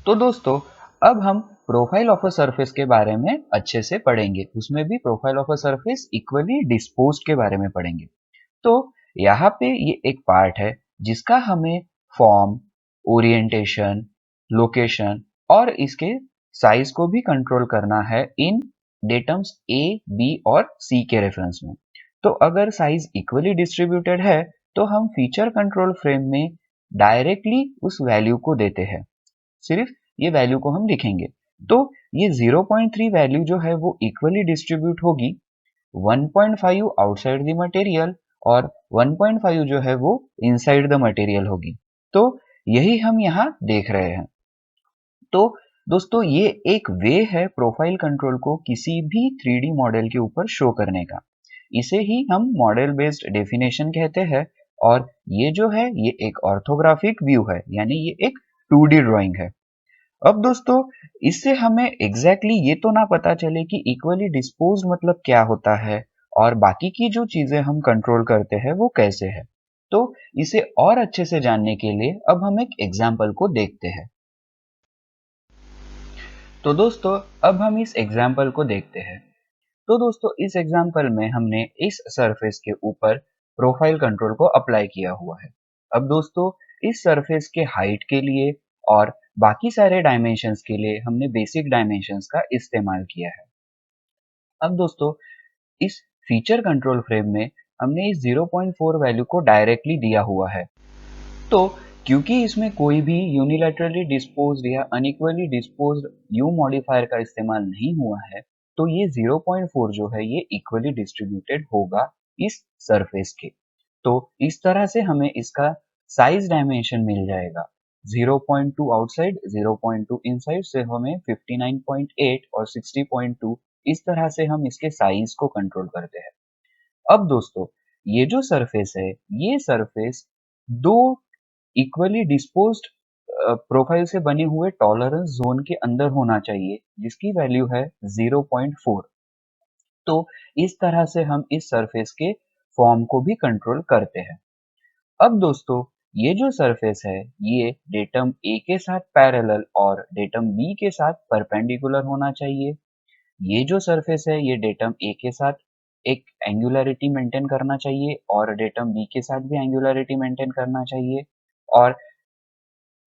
तो दोस्तों, अब हम प्रोफाइल ऑफ अ सरफेस के बारे में अच्छे से पढ़ेंगे। उसमें भी profile of a surface equally disposed के बारे में पढ़ेंगे। तो यहाँ पे ये एक पार्ट है जिसका हमें फॉर्म, ओरिएंटेशन, लोकेशन और इसके साइज को भी कंट्रोल करना है इन डेटम्स ए, बी और सी के रेफरेंस में। तो अगर साइज इक्वली डिस्ट्रीब्यूटेड है तो हम फीचर कंट्रोल फ्रेम में डायरेक्टली उस वैल्यू को देते हैं। सिर्फ ये वैल्यू को हम लिखेंगे। तो ये 0.3 वैल्यू जो है वो इक्वली डिस्ट्रीब्यूट होगी 1.5 आउटसाइड द मटेरियल और 1.5 जो है वो इनसाइड द मटेरियल होगी। तो यही हम यहाँ देख रहे हैं। तो दोस्तों, ये एक वे है प्रोफाइल कंट्रोल को किसी भी 3D मॉडल के ऊपर शो करने का। इसे ही हम मॉडल बेस्ड डेफिनेशन कहते हैं। और ये जो है ये एक ऑर्थोग्राफिक व्यू है, यानी ये एक 2D ड्राइंग है। अब दोस्तों, इससे हमें एग्जैक्टली ये तो ना पता चले कि इक्वली डिस्पोज मतलब क्या होता है और बाकी की जो चीजें हम कंट्रोल करते हैं वो कैसे है। तो इसे और अच्छे से जानने के लिए अब हम एक एग्जाम्पल को देखते हैं। तो दोस्तों, अब हम इस एग्जाम्पल को देखते हैं। तो दोस्तों, इस एग्जाम्पल में हमने इस सरफेस के ऊपर प्रोफाइल कंट्रोल को अप्लाई किया हुआ है। अब दोस्तों, इस सरफेस के हाइट के लिए और बाकी सारे डायमेंशंस के लिए हमने बेसिक डायमेंशंस का इस्तेमाल किया है। अब दोस्तों, इस फीचर कंट्रोल फ्रेम में हमने इस 0.4 वैल्यू को डायरेक्टली दिया हुआ है। तो क्योंकि इसमें कोई भी यूनिलैटरली डिस्पोज्ड या अनइक्वली डिस्पोज्ड यू मॉडिफायर का इस्तेमाल नहीं हुआ है, तो ये 0.4 जो है ये इक्वली डिस्ट्रीब्यूटेड होगा इस सरफेस के। तो इस तरह से हमें इसका साइज डायमेंशन मिल जाएगा। 0.2 आउटसाइड, 0.2 इनसाइड से हमें 59.8 और 60.2, इस तरह से हम इसके साइज को कंट्रोल करते हैं। अब दोस्तों, ये जो सरफेस है, ये सरफेस दो इक्वली डिस्पोज्ड प्रोफाइल से बने हुए टॉलरेंस जोन के अंदर होना चाहिए, जिसकी वैल्यू है 0.4। तो इस तरह से हम इस सरफेस के फॉर्म को भी कंट्रोल करते हैं। अब दोस्तों, ये जो सरफेस है ये डेटम ए के साथ पैरेलल और डेटम बी के साथ परपेंडिकुलर होना चाहिए। ये जो सरफेस है ये डेटम ए के साथ एक एंगुलरिटी मेंटेन करना चाहिए और डेटम बी के साथ भी एंगुलरिटी मेंटेन करना चाहिए। और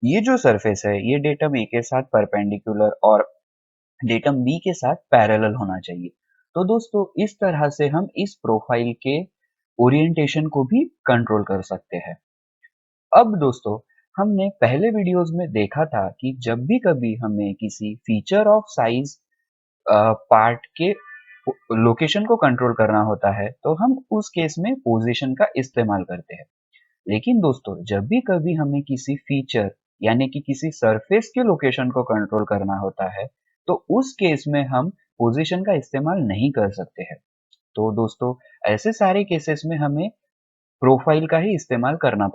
ये जो सरफेस है ये डेटम ए के साथ परपेंडिकुलर और डेटम बी के साथ पैरेलल होना चाहिए। तो दोस्तों, इस तरह से हम इस प्रोफाइल के ओरिएंटेशन को भी कंट्रोल कर सकते हैं। अब दोस्तों, हमने पहले वीडियोस में देखा था कि जब भी कभी हमें किसी फीचर ऑफ साइज पार्ट के लोकेशन को कंट्रोल करना होता है तो हम उस केस में पोजीशन का इस्तेमाल करते हैं। लेकिन दोस्तों, जब भी कभी हमें किसी फीचर यानी कि किसी सरफेस के लोकेशन को कंट्रोल करना होता है तो उस केस में हम पोजीशन का इस्तेमाल नहीं कर सकते हैं। तो दोस्तों, ऐसे सारे केसेस में हमें प्रोफाइल का ही इस्तेमाल करना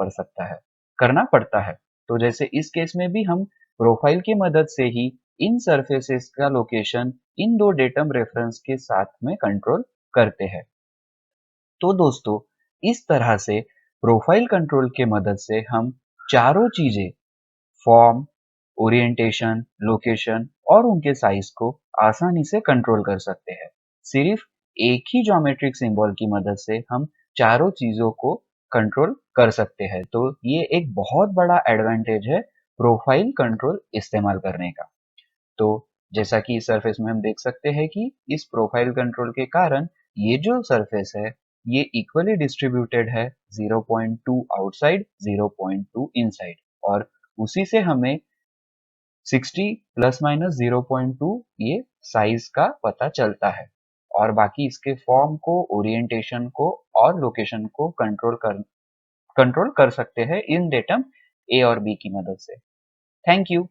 पड़ता है। तो जैसे इस केस में भी हम प्रोफाइल की मदद से ही इन सरफेसेस का लोकेशन इन दो डेटम रेफरेंस के साथ में कंट्रोल करते हैं। तो दोस्तों, इस तरह से प्रोफाइल कंट्रोल के मदद से हम चारों चीजें फॉर्म, ओरिएंटेशन, लोकेशन और उनके साइज को आसानी से कंट्रोल कर सकते हैं। सिर्फ एक ही ज्योमेट्रिक सिंबल की मदद से हम चारों चीजों को कंट्रोल कर सकते हैं। तो ये एक बहुत बड़ा एडवांटेज है प्रोफाइल कंट्रोल इस्तेमाल करने का। तो जैसा कि इस सरफेस में हम देख सकते हैं कि इस प्रोफाइल कंट्रोल के कारण ये जो सरफेस है ये इक्वली डिस्ट्रीब्यूटेड है, 0.2 आउटसाइड, 0.2 इनसाइड। और उसी से हमें 60 प्लस माइनस 0.2 ये साइज का पता चलता है। और बाकी इसके फॉर्म को, ओरिएंटेशन को और लोकेशन को कंट्रोल कर सकते हैं इन डेटम ए और बी की मदद से। Thank you.